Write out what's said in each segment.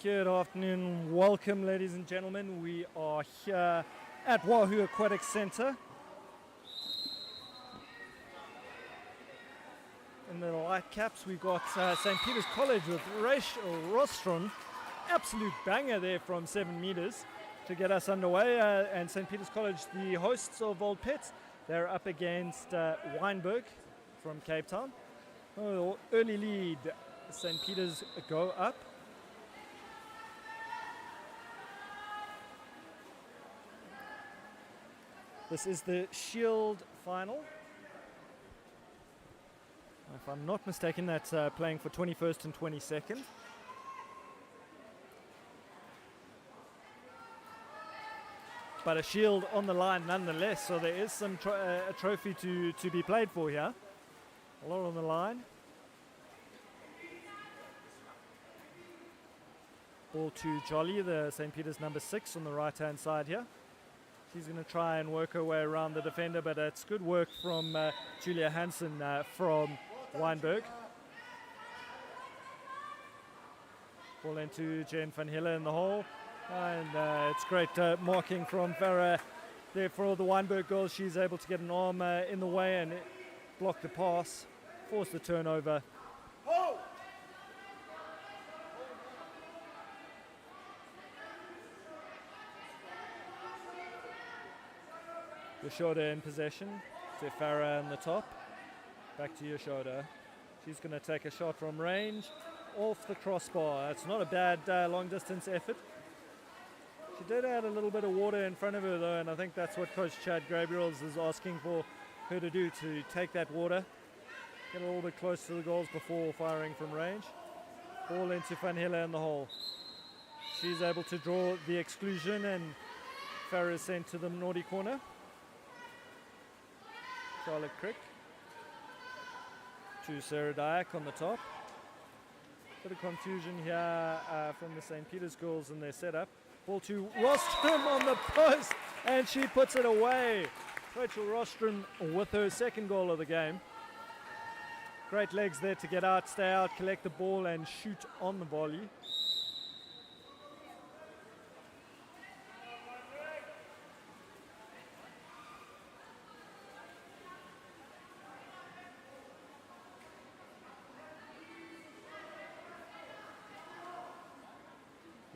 Good afternoon, welcome ladies and gentlemen. We are here at Wahoo Aquatics Center in the light caps. We've got St. Peter's College with Rostron, absolute banger there from 7 meters to get us underway. And St. Peter's College, the hosts of Old Pets, they're up against Wynberg from Cape Town. Early lead, St. Peter's go up. This is the Shield final. If I'm not mistaken, that's playing for 21st and 22nd. But a Shield on the line nonetheless, so there is some a trophy to be played for here. A lot on the line. Ball to Jolly, the St. Peter's number 6 on the right-hand side here. She's going to try and work her way around the defender, but it's good work from Julia Hansen from Wynberg. Ball into Jen van Hille in the hole. And it's great marking from Farah there for all the Wynberg girls. She's able to get an arm in the way and block the pass, force the turnover. Yashoda in possession to Farah on the top. Back to Yashoda. She's going to take a shot from range off the crossbar. It's not a bad long distance effort. She did add a little bit of water in front of her though, and I think that's what Coach Chad Gabriels is asking for her to do, to take that water, get a little bit close to the goals before firing from range. Ball into Van Hille in the hole. She's able to draw the exclusion and Farah is sent to the naughty corner. Charlotte Crick to Sarah Dyack on the top. Bit of confusion here from the St. Peter's girls in their setup. Ball to Rostrom on the post, and she puts it away. Rachel Rostrom with her second goal of the game. Great legs there to get out, stay out, collect the ball and shoot on the volley.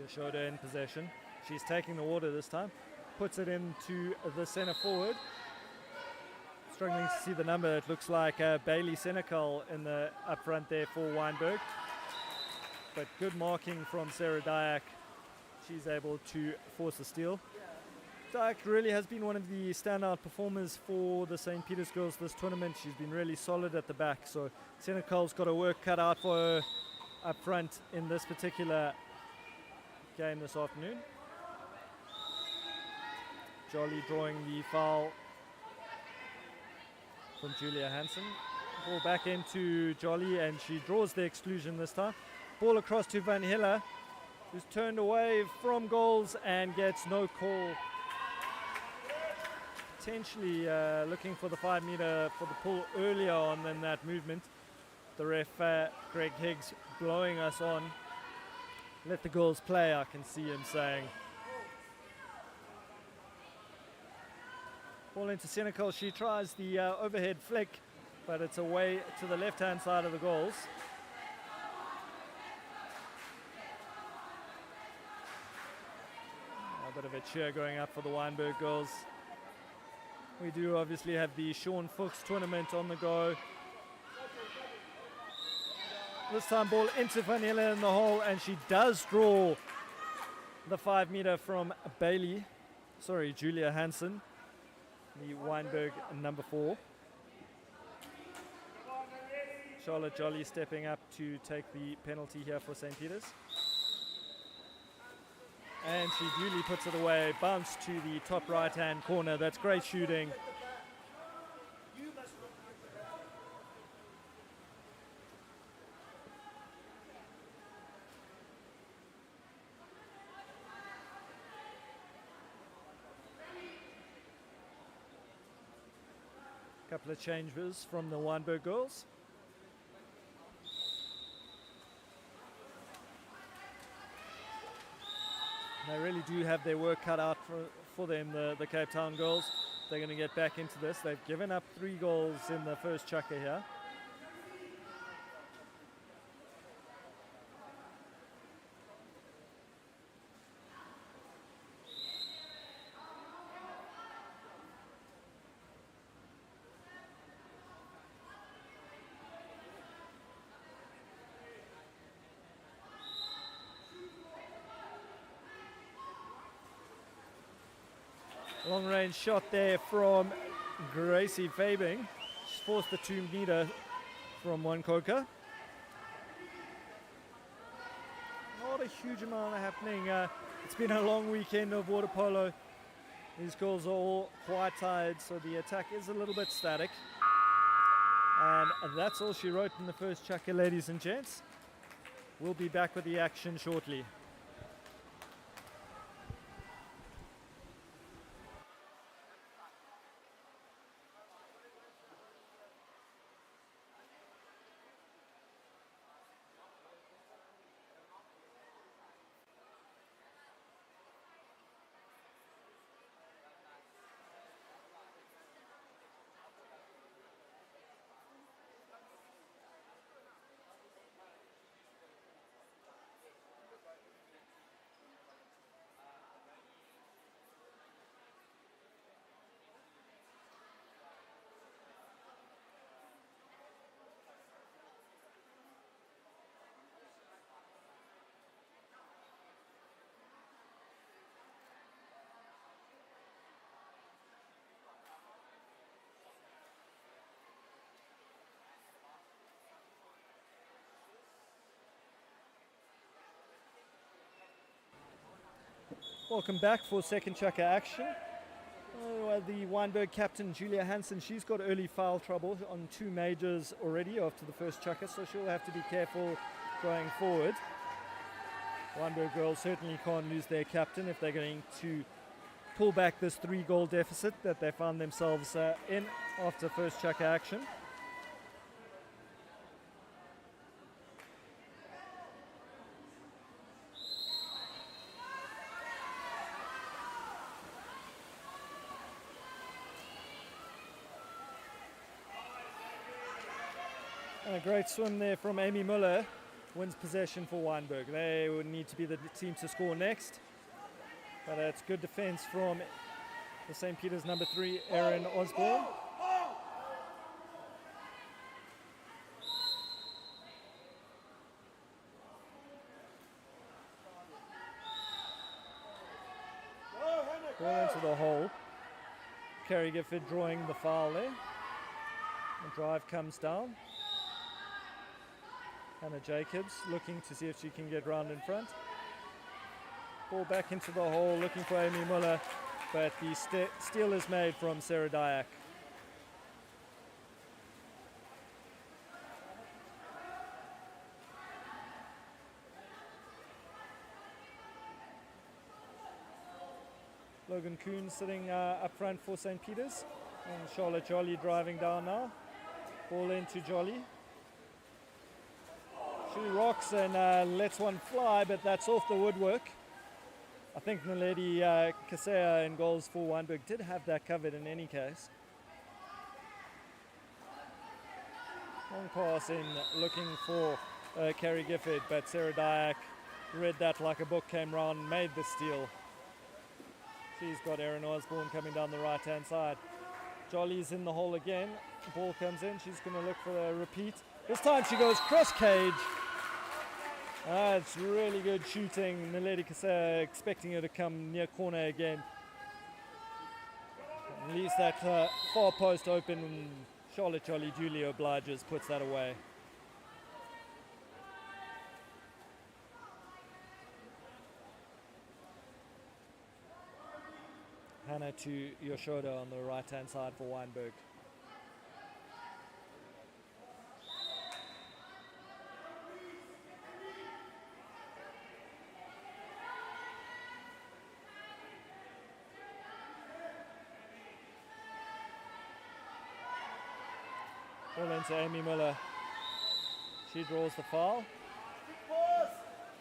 Yashoda in possession. She's taking the water this time. Puts it into the centre forward. Struggling to see the number. It looks like Bailey Senecal in the up front there for Wynberg. But good marking from Sarah Dyack. She's able to force the steal. Dyack really has been one of the standout performers for the St. Peter's girls this tournament. She's been really solid at the back. So Senecal's got her work cut out for her up front in this particular game this afternoon. Jolly drawing the foul from Julia Hansen. Ball back into Jolly and she draws the exclusion this time. Ball across to Van Hille, who's turned away from goals and gets no call. Potentially looking for the 5 meter for the pull earlier on than that movement. The ref, Greg Higgs, blowing us on. Let the girls play, I can see him saying. Ball into Senecal. She tries the overhead flick, but it's away to the left-hand side of the goals. A bit of a cheer going up for the Wynberg girls. We do obviously have the Sean Fuchs tournament on the go. This time ball into Van Hille in the hole, and she does draw the 5 meter from Julia Hansen, the Wynberg number 4. Charlotte Jolly stepping up to take the penalty here for St. Peter's. And she duly puts it away, bounce to the top right-hand corner. That's great shooting. Couple of changes from the Wynberg girls. They really do have their work cut out for them, the Cape Town girls. They're going to get back into this. They've given up 3 goals in the first chukker here. Long range shot there from Gracie Fabing. She's forced the 2-meter from Wankoka. Not a huge amount happening. It's been a long weekend of water polo. These girls are all quite tired, so the attack is a little bit static. And that's all she wrote in the first chukker, ladies and gents. We'll be back with the action shortly. Welcome back for second chukker action. The Wynberg captain, Julia Hansen, she's got early foul trouble on 2 majors already after the first chukker, so she'll have to be careful going forward. Wynberg girls certainly can't lose their captain if they're going to pull back this 3-goal deficit that they found themselves in after first chukker action. And a great swim there from Amy Muller wins possession for Wynberg. They would need to be the team to score next. But it's good defense from the St. Peter's number 3, Erin Osborne. Ball into the hole. Kerry Gifford drawing the foul there. The drive comes down. Hannah Jacobs looking to see if she can get round in front. Ball back into the hole, looking for Amy Muller, but the steal is made from Sarah Dyack. Logan Kuhn sitting up front for St. Peter's, and Charlotte Jolly driving down now. Ball into Jolly. She rocks and lets one fly, but that's off the woodwork. I think Naledi Kasea in goals for Wynberg did have that covered in any case. Long pass in, looking for Kerry Gifford, but Sarah Dyack read that like a book, came round, made the steal. She's got Erin Osborne coming down the right-hand side. Jolly's in the hole again. Ball comes in, she's going to look for a repeat. This time she goes cross-cage. It's really good shooting. Naledi Kasea expecting her to come near corner again. Leaves that far post open. Charlotte Jolly duly obliges, puts that away. Hannah to Yoshoda on the right-hand side for Wynberg. Ball into Amy Muller. She draws the foul.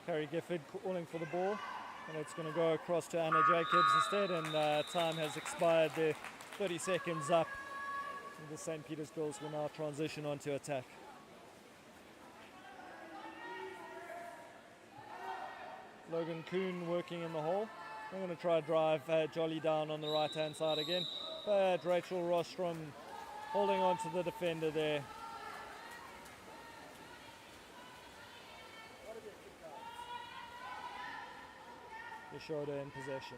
Kerry Gifford calling for the ball. And it's going to go across to Anna Jacobs instead, and time has expired there. 30 seconds up. And the St. Peter's girls will now transition onto attack. Logan Kuhn working in the hole. I'm going to try drive Jolly down on the right hand side again. But Rachel Rostrom holding on to the defender there. Yashoda in possession.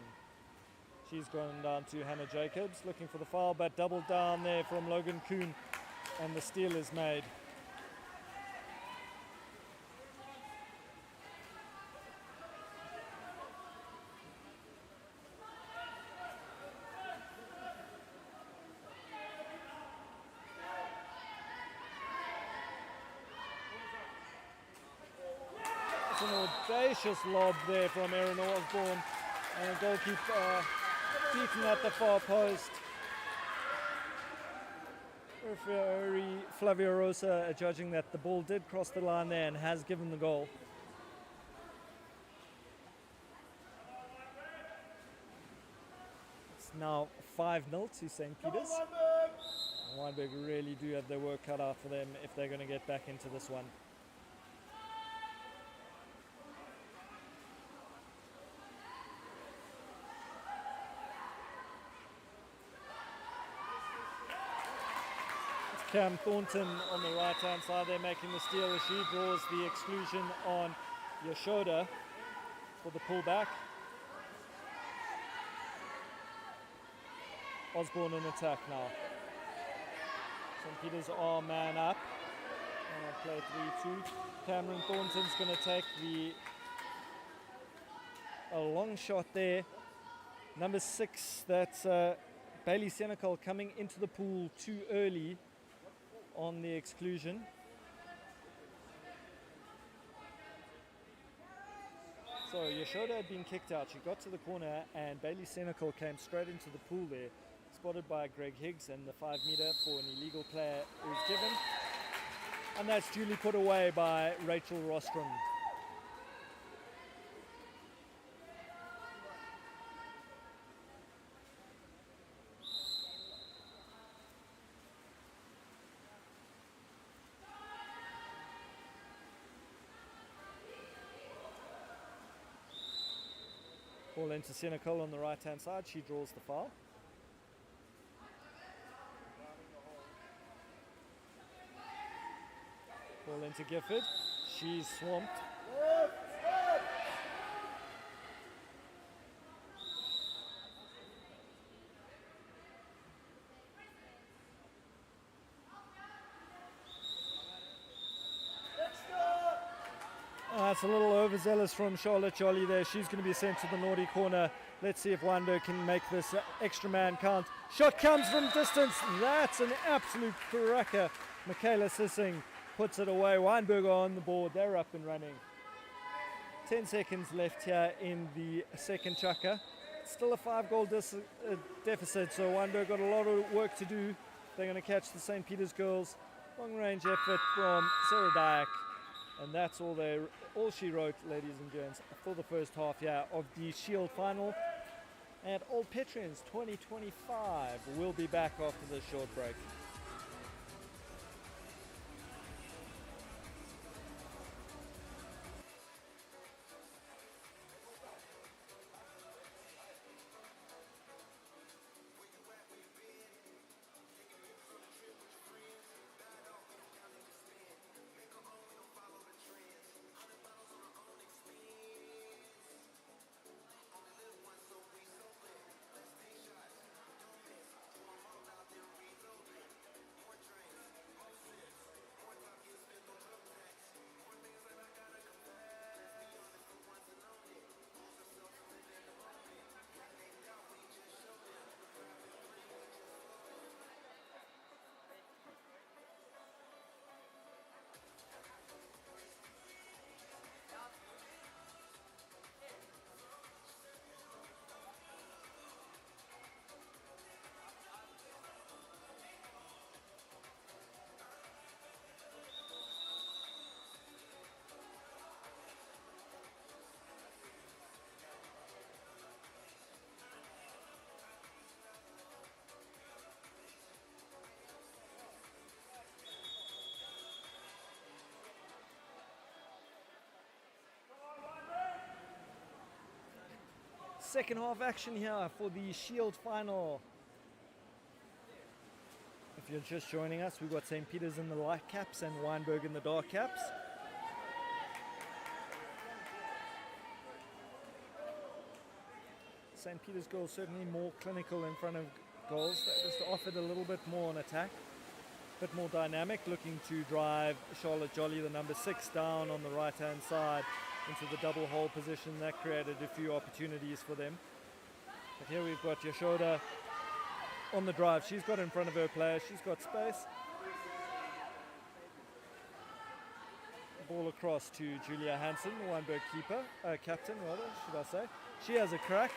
She's gone down to Hannah Jacobs looking for the foul, but doubled down there from Logan Kuhn, and the steal is made. It's an audacious lob there from Erin Osborne, and a goalkeeper beaten at the far post. Referee Flavio Rosa judging that the ball did cross the line there and has given the goal. It's now 5-0 to St. Peter's. Wynberg really do have their work cut out for them if they're going to get back into this one. Cam Thornton on the right hand side there making the steal as she draws the exclusion on Yashoda for the pullback. Osborne in attack now. St. Peter's are man up. And play 3-2. Cameron Thornton's going to take a long shot there. Number 6, that's Bailey Senecal coming into the pool too early on the exclusion. So Yashoda had been kicked out. She got to the corner and Bailey Senecal came straight into the pool there. Spotted by Greg Higgs, and the 5 meter for an illegal player is given. And that's duly put away by Rachel Rostrom. Ball into Senecal on the right hand side. She draws the foul. Ball into Gifford. She's swamped. That's a little overzealous from Charlotte Jolly there. She's going to be sent to the naughty corner. Let's see if Wynberg can make this extra man count. Shot comes from distance. That's an absolute cracker. Michaela Sissing puts it away. Wynberg are on the board. They're up and running. 10 seconds left here in the second chukker. Still a 5-goal deficit, so Wynberg got a lot of work to do. They're going to catch the St. Peter's girls. Long range effort from Sarah Dyack. And that's all she wrote, ladies and gents, for the first half here of the Shield final. And Old Petrians 2025 will be back after this short break. second half action here for the Shield final. If you're just joining us, we've got St. Peter's in the light caps and Wynberg in the dark caps. St. Peter's goals certainly more clinical in front of goals. They just offered a little bit more on attack, a bit more dynamic, looking to drive Charlotte Jolly, the number 6, down on the right-hand side into the double hole position. That created a few opportunities for them. But here we've got Yashoda on the drive. She's got in front of her player. She's got space. Ball across to Julia Hansen, the Wynberg captain rather, should I say. She has a crack,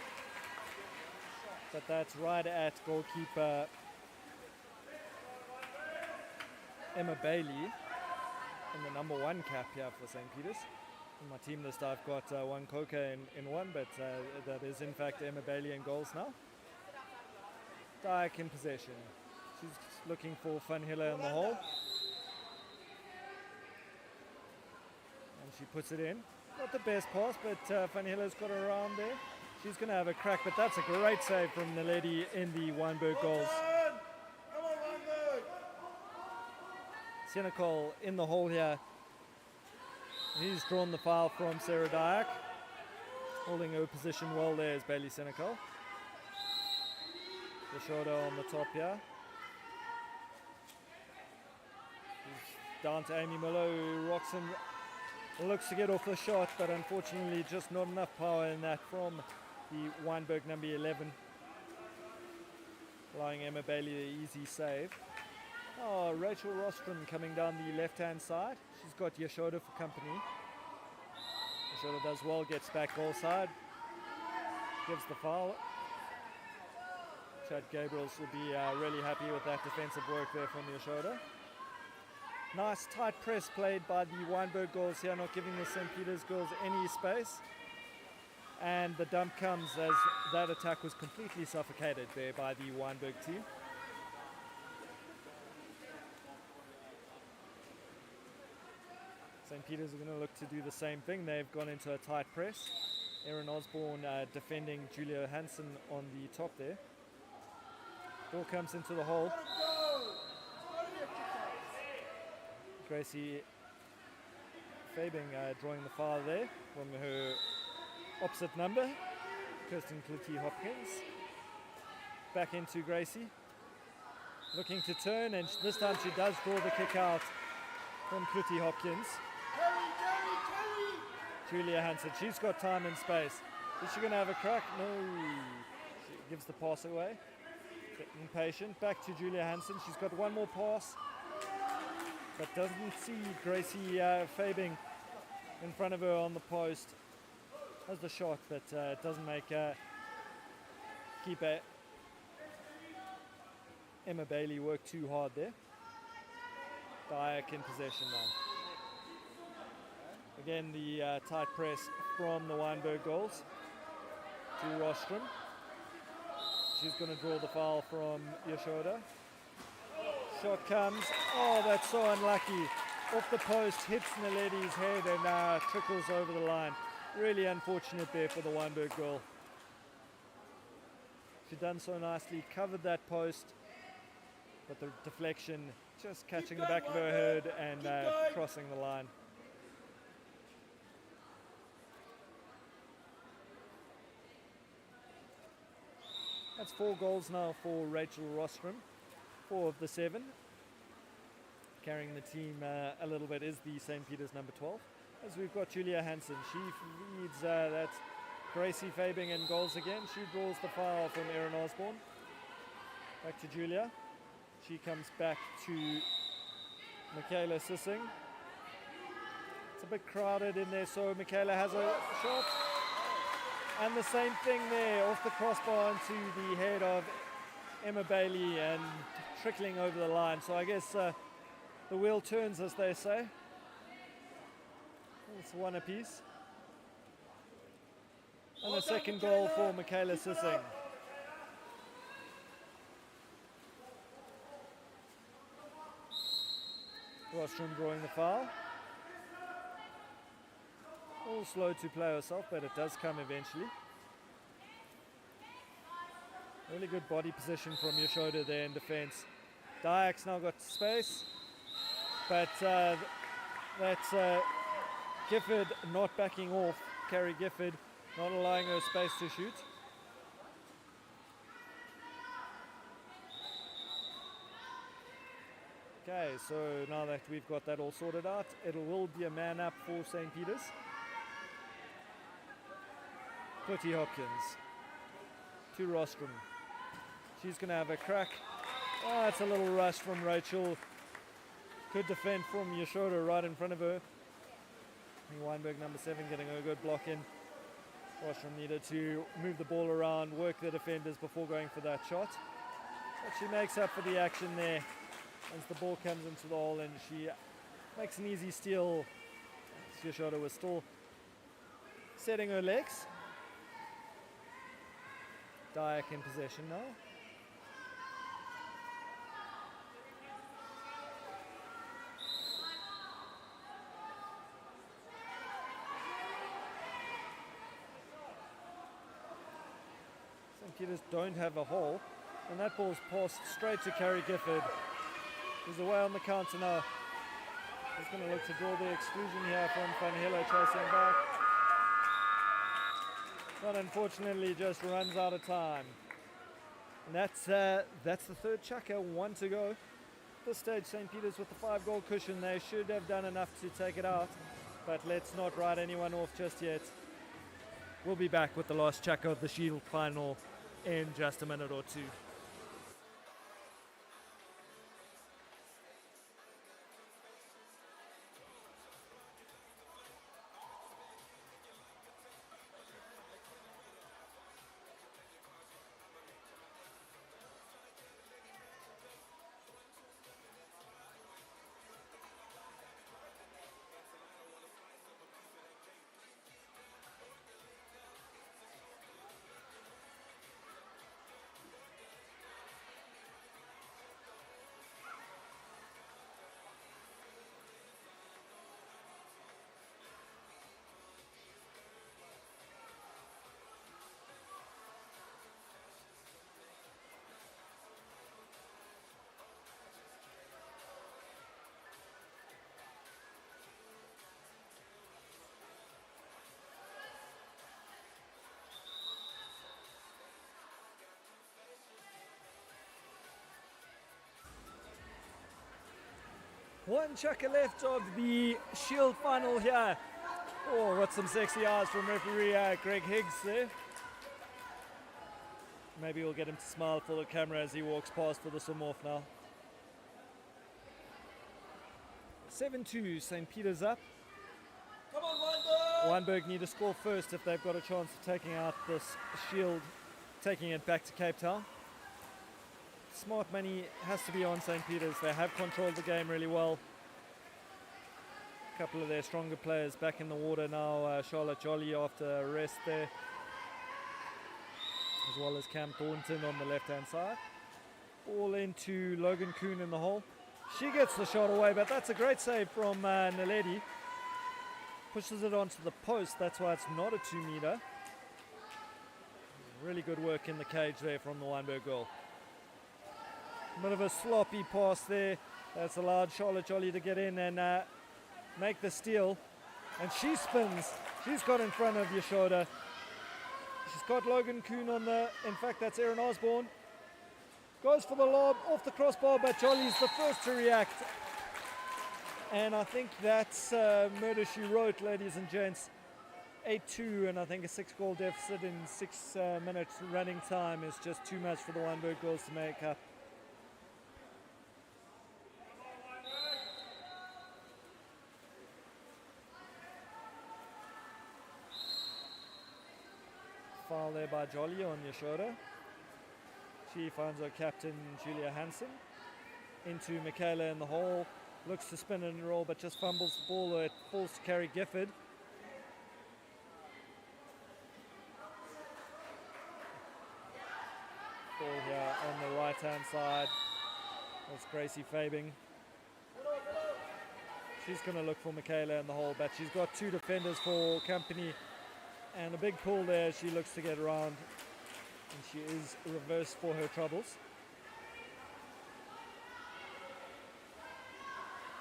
but that's right at goalkeeper Emma Bailey in the number 1 cap here for St. Peter's. In my team list I've got one Coca in one, but that is in fact Emma Bailey in goals now. Dyack in possession. She's looking for Van Hille in the hole. And she puts it in. Not the best pass, but Van Hille's got her around there. She's going to have a crack, but that's a great save from the lady in the Wynberg goals. Come on, Wynberg! Senecal in the hole here. He's drawn the foul from Sarah Dyack. Holding her position well there is Bailey Senecal. The shoulder on the top here. He's down to Amy Muller, who rocks him. Looks to get off the shot, but unfortunately just not enough power in that from the Wynberg number 11. Allowing Emma Bailey the easy save. Oh, Rachel Rostrom coming down the left-hand side. She's got Yashoda for company. Yashoda does well, gets back goal side. Gives the foul. Chad Gabriels will be really happy with that defensive work there from Yashoda. Nice tight press played by the Wynberg girls here, not giving the St. Peter's girls any space. And the dump comes as that attack was completely suffocated there by the Wynberg team. St. Peter's are going to look to do the same thing. They've gone into a tight press. Erin Osborne defending Julia Hansen on the top there. Ball comes into the hole. Gracie Fabing drawing the foul there from her opposite number, Kirsten Clutie Hopkins. Back into Gracie. Looking to turn, and this time she does draw the kick out from Clutie Hopkins. Julia Hansen, she's got time and space. Is she going to have a crack? No. She gives the pass away. Impatient. Back to Julia Hansen. She's got one more pass, but doesn't see Gracie Fabing in front of her on the post. Has the shot, but it doesn't make keeper Emma Bailey work too hard there. Dyack in possession now. Again, the tight press from the Wynberg goals to Rostrom. She's going to draw the foul from Yashoda. Shot comes. Oh, that's so unlucky. Off the post, hits Naledi's head and trickles over the line. Really unfortunate there for the Wynberg goal. She done so nicely, covered that post, but the deflection just catching the back of her head and crossing the line. That's 4 goals now for Rachel Rostrom, 4 of the 7. Carrying the team a little bit is the St. Peter's number 12. As we've got Julia Hansen, she leads that Gracie Fabing in goals again. She draws the foul from Erin Osborne. Back to Julia. She comes back to Michaela Sissing. It's a bit crowded in there, so Michaela has a shot. And the same thing there, off the crossbar into the head of Emma Bailey and trickling over the line. So I guess the wheel turns, as they say. It's one apiece. And the second goal for Michaela Sissing. Rostrom drawing the foul. All slow to play herself, but it does come eventually. Really good body position from Yashoda there in defense. Diak's now got space, but that's Gifford not backing off. Carrie Gifford not allowing her space to shoot. Okay, so now that we've got that all sorted out, it will be a man up for St. Peter's. Clotty Hopkins to Rostrom. She's going to have a crack. Oh, it's a little rush from Rachel. Good defend from Yashoda right in front of her. Wynberg, number 7, getting a good block in. Rostrom needed to move the ball around, work the defenders before going for that shot. But she makes up for the action there once the ball comes into the hole, and she makes an easy steal. Yashoda was still setting her legs. Diak in possession now. St. Peter's don't have a hole, and that ball's passed straight to Carrie Gifford. He's away on the counter now. He's going to look to draw the exclusion here from Van Hille chasing back. But unfortunately just runs out of time. And that's the third chucker, 1 to go. At this stage, St. Peter's with the 5-goal cushion. They should have done enough to take it out, but let's not write anyone off just yet. We'll be back with the last chucker of the Shield final in just a minute or two. One chucker left of the Shield final here. Oh, got some sexy eyes from referee Greg Higgs there. Maybe we'll get him to smile for the camera as he walks past for the swim off now. 7-2, St. Peter's up. Come on, Wynberg! Wynberg need to score first if they've got a chance of taking out this Shield, taking it back to Cape Town. Smart money has to be on St. Peter's. They have controlled the game really well. A couple of their stronger players back in the water now. Charlotte Jolly after a rest there, as well as Cam Thornton on the left-hand side. Ball into Logan Kuhn in the hole. She gets the shot away, but that's a great save from Naledi. Pushes it onto the post. That's why it's not a 2-meter. Really good work in the cage there from the Wynberg goal. Bit of a sloppy pass there. That's allowed Charlotte Jolly to get in and make the steal. And she spins. She's got in front of Yashoda. She's got Logan Kuhn on the... In fact, that's Erin Osborne. Goes for the lob off the crossbar, but Jolly's the first to react. And I think that's murder she wrote, ladies and gents. 8-2, and I think a 6-goal deficit in 6 minutes running time is just too much for the Wynberg girls to make up. Foul there by Jolly on Yashoda. She finds her captain Julia Hansen into Michaela in the hole. Looks to spin and roll, but just fumbles the ball. It falls to Carrie Gifford. Ball here on the right-hand side. That's Gracie Fabing. She's going to look for Michaela in the hole, but she's got 2 defenders for company. And a big pull there, she looks to get around. And she is reversed for her troubles.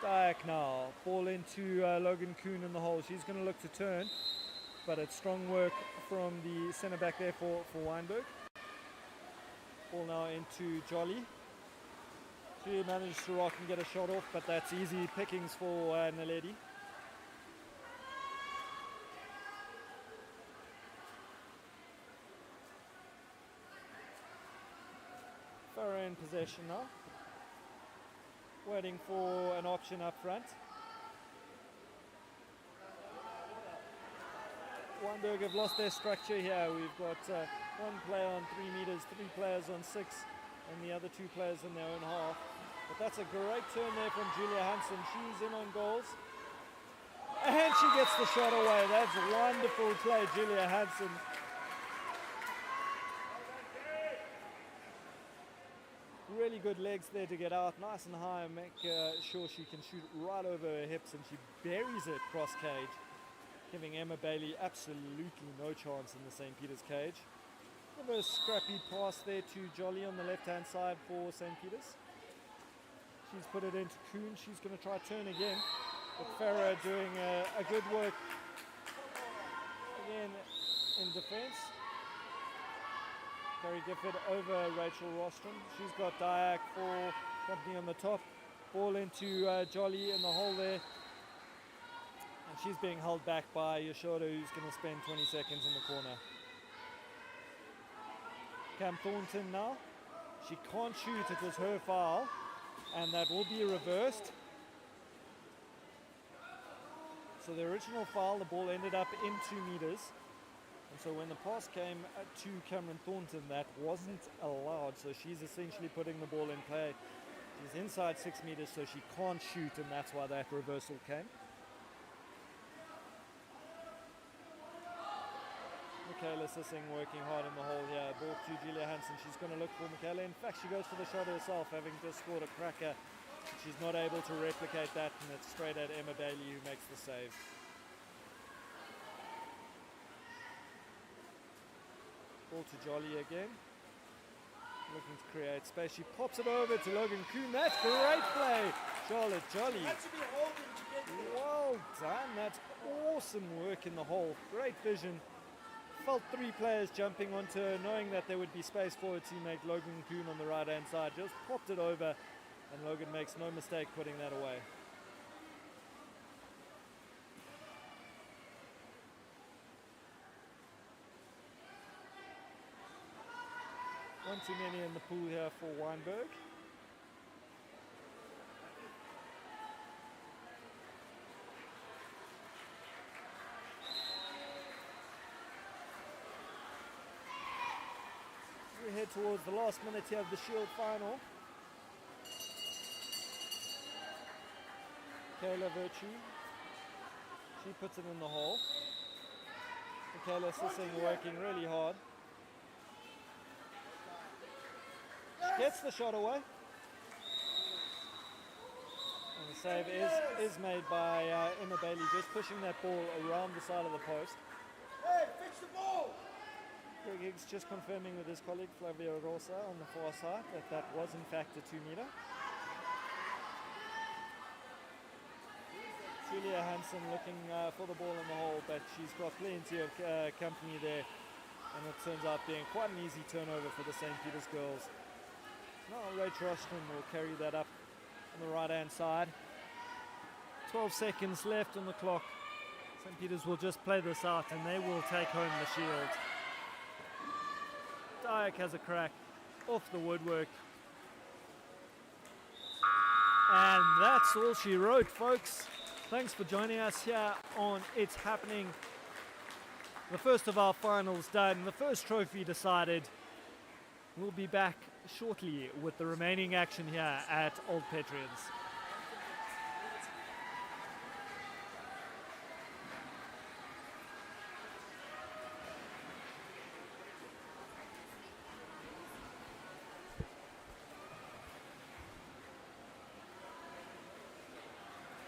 Dyack now, ball into Logan Kuhn in the hole. She's going to look to turn, but it's strong work from the centre back there for Wynberg. Ball now into Jolly. She managed to rock and get a shot off, but that's easy pickings for Naledi. Farah in possession now. Waiting for an option up front. Wynberg have lost their structure here. We've got one player on 3 meters, 3 players on 6, and the other 2 players in their own half. But that's a great turn there from Julia Hansen. She's in on goals. And she gets the shot away. That's wonderful play, Julia Hansen. Really good legs there to get out, nice and high, and make sure she can shoot right over her hips, and she buries it cross cage, giving Emma Bailey absolutely no chance in the St. Peter's cage. Give a scrappy pass there to Jolly on the left-hand side for St. Peter's. She's put it into Kuhn. She's going to try turn again, but Farah doing a good work again in defence. Gary Gifford over Rachel Rostrom. She's got Dyack for company on the top. Ball into Jolly in the hole there. And she's being held back by Yashoda, who's going to spend 20 seconds in the corner. Cam Thornton now. She can't shoot, it was her foul. And that will be reversed. So the original foul, the ball ended up in 2 meters. And so when the pass came to Cameron Thornton, that wasn't allowed. So she's essentially putting the ball in play. She's inside 6 meters, so she can't shoot, and that's why that reversal came. Michaela Sissing working hard in the hole here. Ball to Julia Hansen. She's going to look for Michaela. In fact, she goes for the shot herself, having just scored a cracker. She's not able to replicate that, and it's straight at Emma Bailey, who makes the save. Ball to Jolly again. Looking to create space. She pops it over to Logan Kuhn. That's great play, Charlotte Jolly. Well done. That's awesome work in the hole. Great vision. Felt 3 players jumping onto her, knowing that there would be space for her teammate Logan Kuhn on the right hand side. Just popped it over, and Logan makes no mistake putting that away. One too many in the pool here for Wynberg. We head towards the last minute here of the Shield final. Kayla Virtue. She puts it in the hole. Michaela Sissing working really hard. Gets the shot away. And the save is made by Emma Bailey, just pushing that ball around the side of the post. Hey, fix the ball! Greg Higgs just confirming with his colleague Flavia Rosa on the far side that was in fact a 2 meter. Julia Hansen looking for the ball in the hole, but she's got plenty of company there, and it turns out being quite an easy turnover for the St. Peter's girls. Now Rachel Rostrom will carry that up on the right hand side. 12 seconds left on the clock. St. Peter's will just play this out, and they will take home the Shield. Dyack has a crack off the woodwork. And that's all she wrote, folks. Thanks for joining us here on It's Happening. The first of our finals done, the first trophy decided. We'll be back shortly with the remaining action here at Old Petrians.